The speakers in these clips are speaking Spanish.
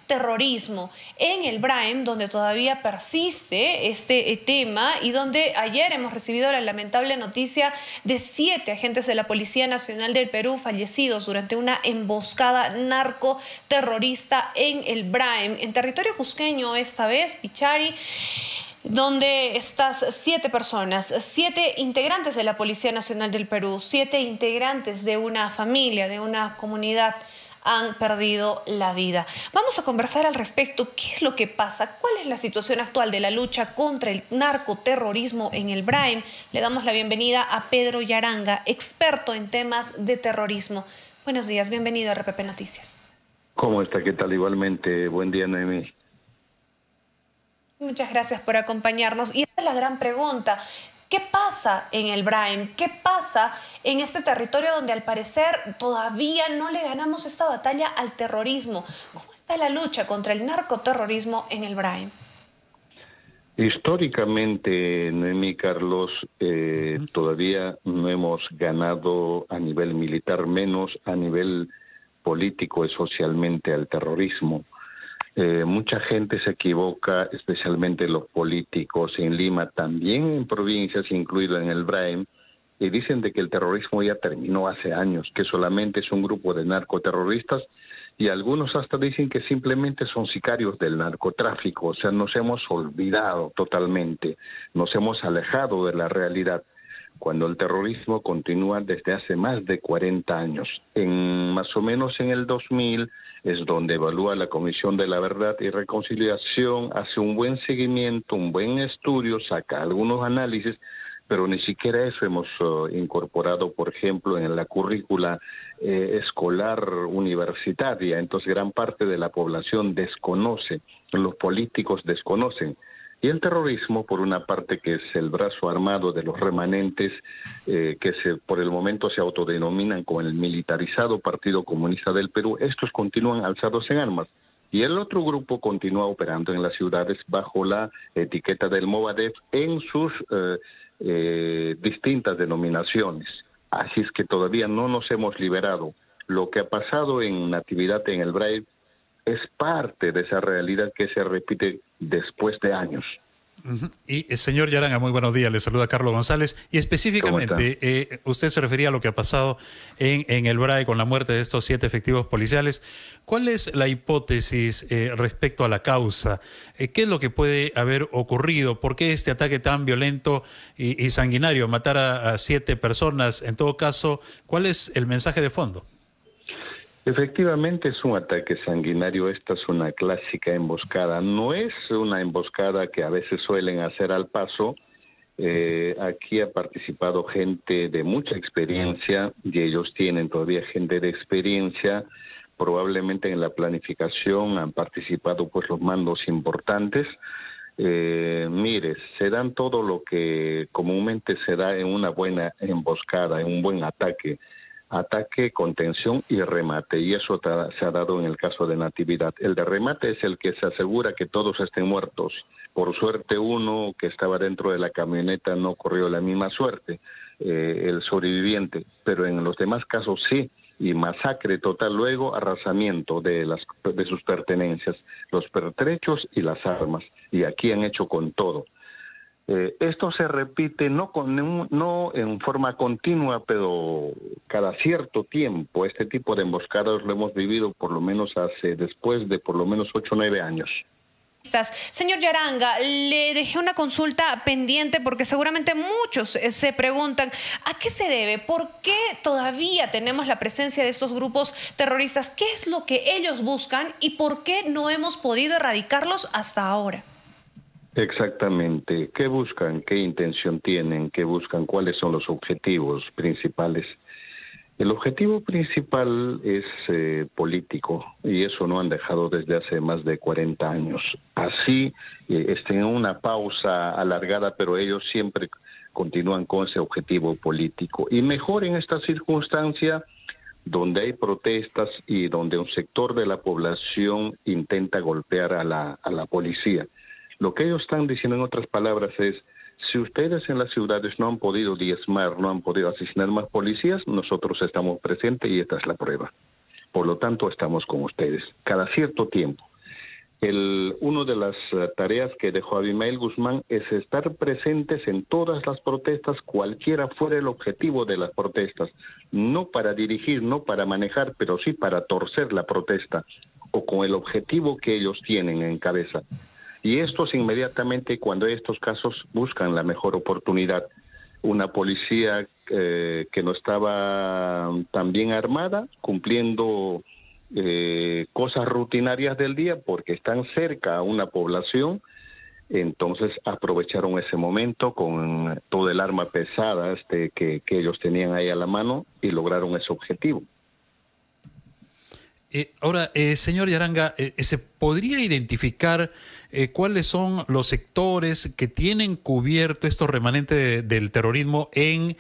terrorismo en el Braem, donde todavía persiste este tema y donde ayer hemos recibido la lamentable noticia de 7 agentes de la Policía Nacional del Perú fallecidos durante una emboscada narcoterrorista en el Braem, en territorio cusqueño esta vez, Pichari, donde estas 7 personas, 7 integrantes de la Policía Nacional del Perú, 7 integrantes de una familia, de una comunidad, han perdido la vida. Vamos a conversar al respecto. ¿Qué es lo que pasa? ¿Cuál es la situación actual de la lucha contra el narcoterrorismo en el Braem? Le damos la bienvenida a Pedro Yaranga, experto en temas de terrorismo. Buenos días, bienvenido a RPP Noticias. ¿Cómo está? ¿Qué tal? Igualmente. Buen día, Noemí. Muchas gracias por acompañarnos. Y esta es la gran pregunta. ¿Qué pasa en el Braem? ¿Qué pasa en este territorio donde al parecer todavía no le ganamos esta batalla al terrorismo? ¿Cómo está la lucha contra el narcoterrorismo en el Braem? Históricamente, Noemí, Carlos, todavía no hemos ganado a nivel militar, menos a nivel político y socialmente al terrorismo. Mucha gente se equivoca, especialmente los políticos en Lima, también en provincias, incluido en el Braem, y dicen de que el terrorismo ya terminó hace años, que solamente es un grupo de narcoterroristas, y algunos hasta dicen que simplemente son sicarios del narcotráfico. O sea, nos hemos olvidado totalmente, nos hemos alejado de la realidad, cuando el terrorismo continúa desde hace más de 40 años. Más o menos en el 2000 es donde evalúa la Comisión de la Verdad y Reconciliación, hace un buen seguimiento, un buen estudio, saca algunos análisis, pero ni siquiera eso hemos incorporado, por ejemplo, en la currícula escolar universitaria. Entonces, gran parte de la población desconoce, los políticos desconocen. Y el terrorismo, por una parte, que es el brazo armado de los remanentes, por el momento se autodenominan como el militarizado Partido Comunista del Perú, estos continúan alzados en armas. Y el otro grupo continúa operando en las ciudades bajo la etiqueta del Movadef en sus distintas denominaciones. Así es que todavía no nos hemos liberado. Lo que ha pasado en Natividad en el Braem es parte de esa realidad que se repite después de años. Y señor Yaranga, muy buenos días, le saluda Carlos González, y específicamente usted se refería a lo que ha pasado en el Braem con la muerte de estos 7 efectivos policiales. ¿Cuál es la hipótesis respecto a la causa? ¿Qué es lo que puede haber ocurrido? ¿Por qué este ataque tan violento y sanguinario, matar a 7 personas? En todo caso, ¿cuál es el mensaje de fondo? Efectivamente es un ataque sanguinario, esta es una clásica emboscada, no es una emboscada que a veces suelen hacer al paso. Aquí ha participado gente de mucha experiencia y ellos tienen todavía gente de experiencia, probablemente en la planificación han participado pues los mandos importantes. Mire, se dan todo lo que comúnmente se da en una buena emboscada, en un buen ataque. Ataque, contención y remate, y eso se ha dado en el caso de Natividad. El de remate es el que se asegura que todos estén muertos. Por suerte uno que estaba dentro de la camioneta no corrió la misma suerte, el sobreviviente, pero en los demás casos sí, y masacre total, luego arrasamiento de sus pertenencias, los pertrechos y las armas, y aquí han hecho con todo. Esto se repite no en forma continua, pero cada cierto tiempo. Este tipo de emboscadas lo hemos vivido por lo menos después de por lo menos 8 o 9 años. Señor Yaranga, le dejé una consulta pendiente porque seguramente muchos se preguntan ¿a qué se debe? ¿Por qué todavía tenemos la presencia de estos grupos terroristas? ¿Qué es lo que ellos buscan y por qué no hemos podido erradicarlos hasta ahora? Exactamente. ¿Qué buscan? ¿Qué intención tienen? ¿Qué buscan? ¿Cuáles son los objetivos principales? El objetivo principal es político, y eso no han dejado desde hace más de 40 años. Así estén en una pausa alargada, pero ellos siempre continúan con ese objetivo político. Y mejor en esta circunstancia, donde hay protestas y donde un sector de la población intenta golpear a la policía. Lo que ellos están diciendo, en otras palabras, es: si ustedes en las ciudades no han podido diezmar, no han podido asesinar más policías, nosotros estamos presentes y esta es la prueba. Por lo tanto, estamos con ustedes cada cierto tiempo. Una de las tareas que dejó Abimael Guzmán es estar presentes en todas las protestas, cualquiera fuera el objetivo de las protestas, no para dirigir, no para manejar, pero sí para torcer la protesta o con el objetivo que ellos tienen en cabeza. Y estos inmediatamente, cuando estos casos, buscan la mejor oportunidad. Una policía que no estaba tan bien armada, cumpliendo cosas rutinarias del día porque están cerca a una población, entonces aprovecharon ese momento con todo el arma pesada que ellos tenían ahí a la mano y lograron ese objetivo. Ahora, señor Yaranga, ¿se podría identificar cuáles son los sectores que tienen cubierto estos remanentes del terrorismo en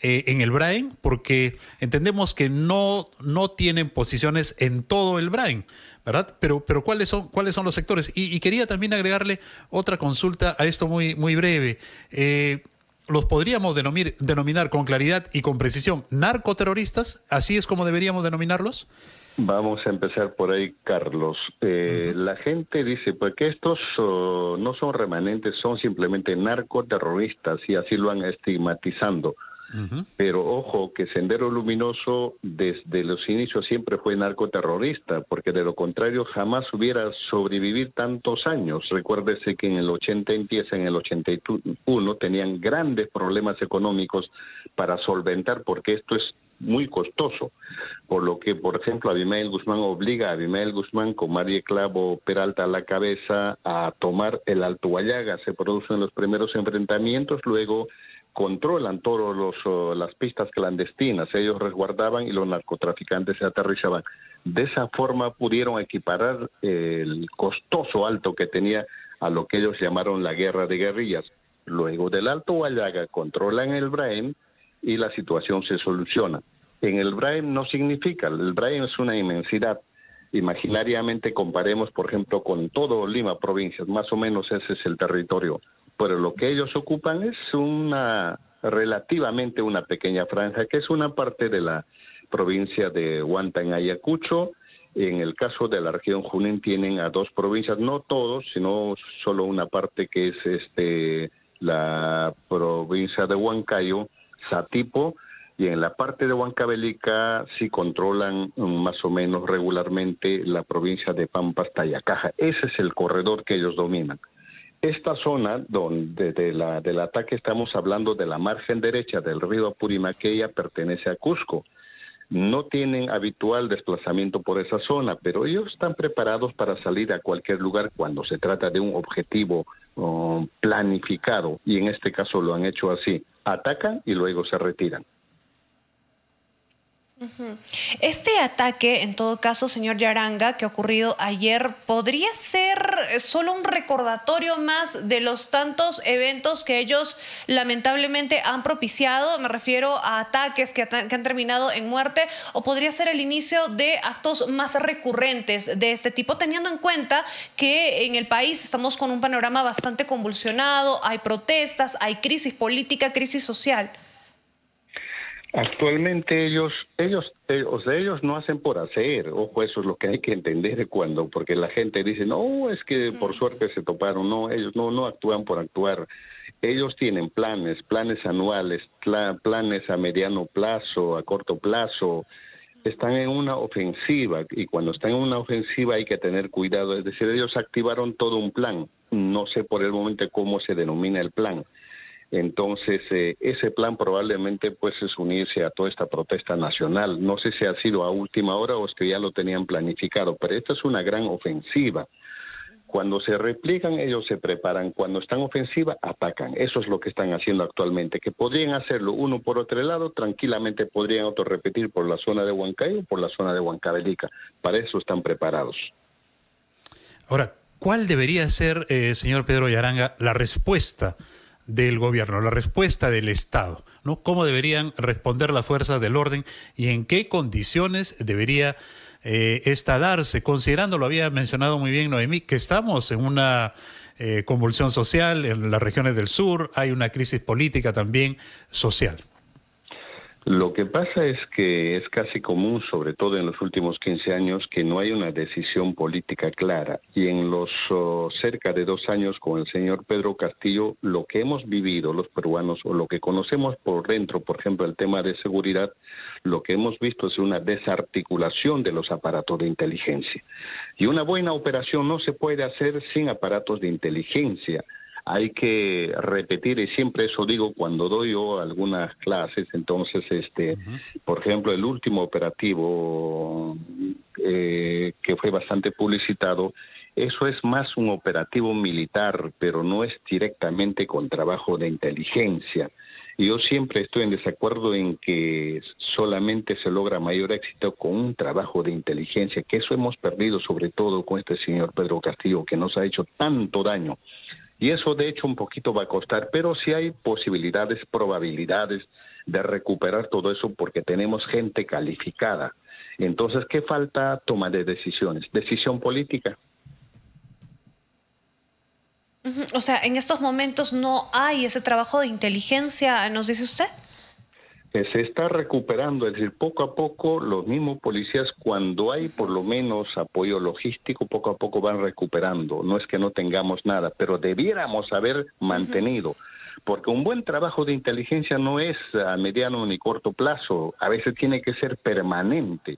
el Brain? Porque entendemos que no tienen posiciones en todo el Brain, ¿verdad? Pero ¿cuáles son los sectores? Y quería también agregarle otra consulta a esto muy breve. ¿Los podríamos denominar con claridad y con precisión narcoterroristas? ¿Así es como deberíamos denominarlos? Vamos a empezar por ahí, Carlos. La gente dice pues que estos no son remanentes, son simplemente narcoterroristas y así lo han estigmatizando. Pero ojo, que Sendero Luminoso desde los inicios siempre fue narcoterrorista, porque de lo contrario jamás hubiera sobrevivido tantos años. Recuérdese que en el 80 empieza, en el 81 tenían grandes problemas económicos para solventar, porque esto es muy costoso, por lo que, por ejemplo, Abimael Guzmán obliga a Abimael Guzmán con María Clavo Peralta a la cabeza a tomar el Alto Huallaga. Se producen los primeros enfrentamientos, luego controlan todas las pistas clandestinas, ellos resguardaban y los narcotraficantes se aterrizaban. De esa forma pudieron equiparar el costoso alto que tenía a lo que ellos llamaron la guerra de guerrillas. Luego del Alto Huallaga controlan el Brain y la situación se soluciona. En el Brain no significa, el Brain es una inmensidad. Imaginariamente comparemos, por ejemplo, con todo Lima provincias, más o menos ese es el territorio. Pero lo que ellos ocupan es relativamente una pequeña franja, que es una parte de la provincia de Huanta en Ayacucho. En el caso de la región Junín tienen a dos provincias, no todos, sino solo una parte que es la provincia de Huancayo, Satipo, y en la parte de Huancavelica sí controlan más o menos regularmente la provincia de Pampas, Tayacaja. Ese es el corredor que ellos dominan. Esta zona donde del ataque estamos hablando de la margen derecha del río Apurimaqueya, pertenece a Cusco. No tienen habitual desplazamiento por esa zona, pero ellos están preparados para salir a cualquier lugar cuando se trata de un objetivo planificado, y en este caso lo han hecho así. Atacan y luego se retiran. Este ataque, en todo caso, señor Yaranga, que ha ocurrido ayer, ¿podría ser solo un recordatorio más de los tantos eventos que ellos lamentablemente han propiciado? Me refiero a ataques que han terminado en muerte, o podría ser el inicio de actos más recurrentes de este tipo, teniendo en cuenta que en el país estamos con un panorama bastante convulsionado, hay protestas, hay crisis política, crisis social. Actualmente ellos no hacen por hacer. Ojo, eso es lo que hay que entender porque la gente dice, no, es que por suerte se toparon. No, ellos no actúan por actuar. Ellos tienen planes anuales, planes a mediano plazo, a corto plazo. Están en una ofensiva, y cuando están en una ofensiva hay que tener cuidado. Es decir, ellos activaron todo un plan. No sé por el momento cómo se denomina el plan. Entonces, ese plan probablemente pues es unirse a toda esta protesta nacional. No sé si ha sido a última hora o es que ya lo tenían planificado, pero esta es una gran ofensiva. Cuando se repliegan, ellos se preparan. Cuando están ofensiva, atacan. Eso es lo que están haciendo actualmente. Que podrían hacerlo uno por otro lado, tranquilamente podrían otro repetir por la zona de Huancayo o por la zona de Huancavelica. Para eso están preparados. Ahora, ¿cuál debería ser, señor Pedro Yaranga, la respuesta del gobierno, la respuesta del Estado, ¿no? ¿Cómo deberían responder las fuerzas del orden y en qué condiciones debería esta darse? Considerando, lo había mencionado muy bien Noemí, que estamos en una convulsión social en las regiones del sur, hay una crisis política también social. Lo que pasa es que es casi común, sobre todo en los últimos 15 años, que no hay una decisión política clara. Y en los cerca de 2 años con el señor Pedro Castillo, lo que hemos vivido los peruanos o lo que conocemos por dentro, por ejemplo, el tema de seguridad, lo que hemos visto es una desarticulación de los aparatos de inteligencia. Y una buena operación no se puede hacer sin aparatos de inteligencia. Hay que repetir, y siempre eso digo cuando doy yo algunas clases. Entonces, por ejemplo, el último operativo que fue bastante publicitado, eso es más un operativo militar, pero no es directamente con trabajo de inteligencia. Y yo siempre estoy en desacuerdo en que solamente se logra mayor éxito con un trabajo de inteligencia, que eso hemos perdido sobre todo con este señor Pedro Castillo, que nos ha hecho tanto daño. Y eso de hecho un poquito va a costar, pero sí hay posibilidades, probabilidades de recuperar todo eso porque tenemos gente calificada. Entonces, ¿qué falta? Toma de decisiones, decisión política. O sea, en estos momentos no hay ese trabajo de inteligencia, ¿nos dice usted? Se está recuperando, es decir, poco a poco los mismos policías, cuando hay por lo menos apoyo logístico, poco a poco van recuperando. No es que no tengamos nada, pero debiéramos haber mantenido, porque un buen trabajo de inteligencia no es a mediano ni corto plazo, a veces tiene que ser permanente,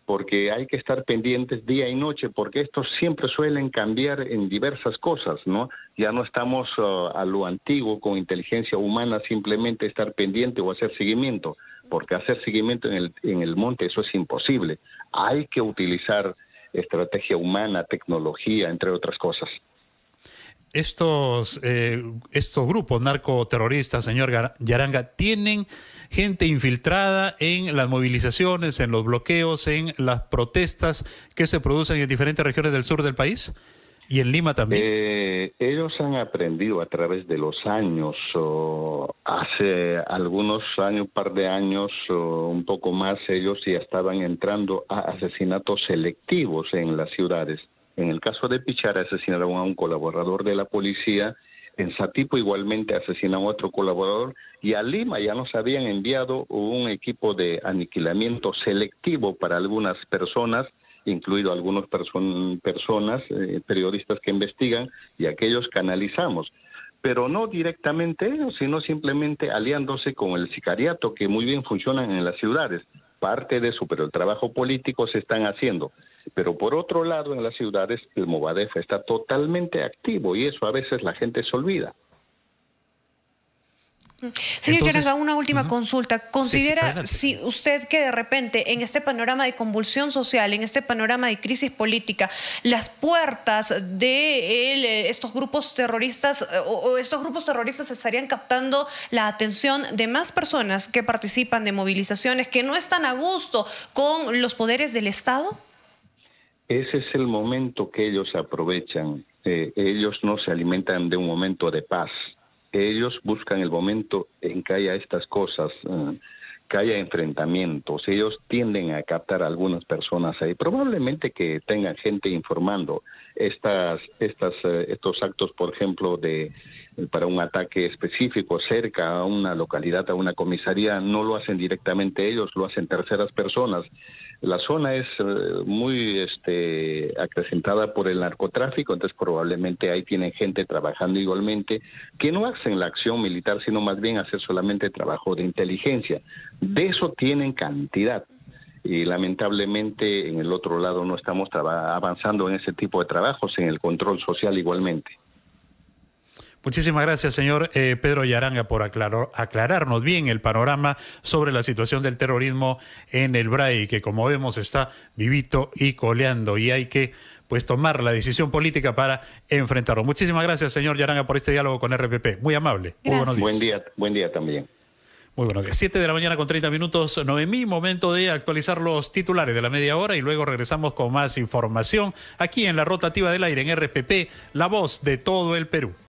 porque hay que estar pendientes día y noche, porque estos siempre suelen cambiar en diversas cosas, ¿no? Ya no estamos a lo antiguo con inteligencia humana, simplemente estar pendiente o hacer seguimiento, porque hacer seguimiento en el monte eso es imposible. Hay que utilizar estrategia humana, tecnología, entre otras cosas. Estos grupos narcoterroristas, señor Yaranga, ¿tienen gente infiltrada en las movilizaciones, en los bloqueos, en las protestas que se producen en diferentes regiones del sur del país? ¿Y en Lima también? Ellos han aprendido a través de los años. Hace algunos años, par de años, un poco más, ellos ya estaban entrando a asesinatos selectivos en las ciudades. En el caso de Pichara asesinaron a un colaborador de la policía, en Satipo igualmente asesinaron a otro colaborador, y a Lima ya nos habían enviado un equipo de aniquilamiento selectivo para algunas personas, incluido algunas personas, periodistas que investigan, y aquellos canalizamos. Pero no directamente ellos, sino simplemente aliándose con el sicariato, que muy bien funcionan en las ciudades. Parte de eso, pero el trabajo político se están haciendo. Pero por otro lado, en las ciudades, el Movadef está totalmente activo y eso a veces la gente se olvida. Señor Yaranga, una última consulta. ¿Considera si usted que de repente en este panorama de convulsión social, en este panorama de crisis política, las puertas de estos grupos terroristas o estos grupos terroristas estarían captando la atención de más personas que participan de movilizaciones que no están a gusto con los poderes del Estado? Ese es el momento que ellos aprovechan. Ellos no se alimentan de un momento de paz. Ellos buscan el momento en que haya estas cosas, que haya enfrentamientos. Ellos tienden a captar a algunas personas ahí, probablemente que tengan gente informando estos actos, por ejemplo, para un ataque específico cerca a una localidad, a una comisaría. No lo hacen directamente ellos, lo hacen terceras personas. La zona es muy acrecentada por el narcotráfico, entonces probablemente ahí tienen gente trabajando igualmente, que no hacen la acción militar, sino más bien hacer solamente trabajo de inteligencia. De eso tienen cantidad. Y lamentablemente en el otro lado no estamos avanzando en ese tipo de trabajos, en el control social igualmente. Muchísimas gracias, señor Pedro Yaranga, por aclararnos bien el panorama sobre la situación del terrorismo en el BRAE, que como vemos está vivito y coleando, y hay que tomar la decisión política para enfrentarlo. Muchísimas gracias, señor Yaranga, por este diálogo con RPP. Muy amable. Muy buenos días. Buen día también. Muy buenos días. 7 de la mañana con 30 minutos, Noemí. Momento de actualizar los titulares de la media hora y luego regresamos con más información aquí en la Rotativa del Aire, en RPP, la voz de todo el Perú.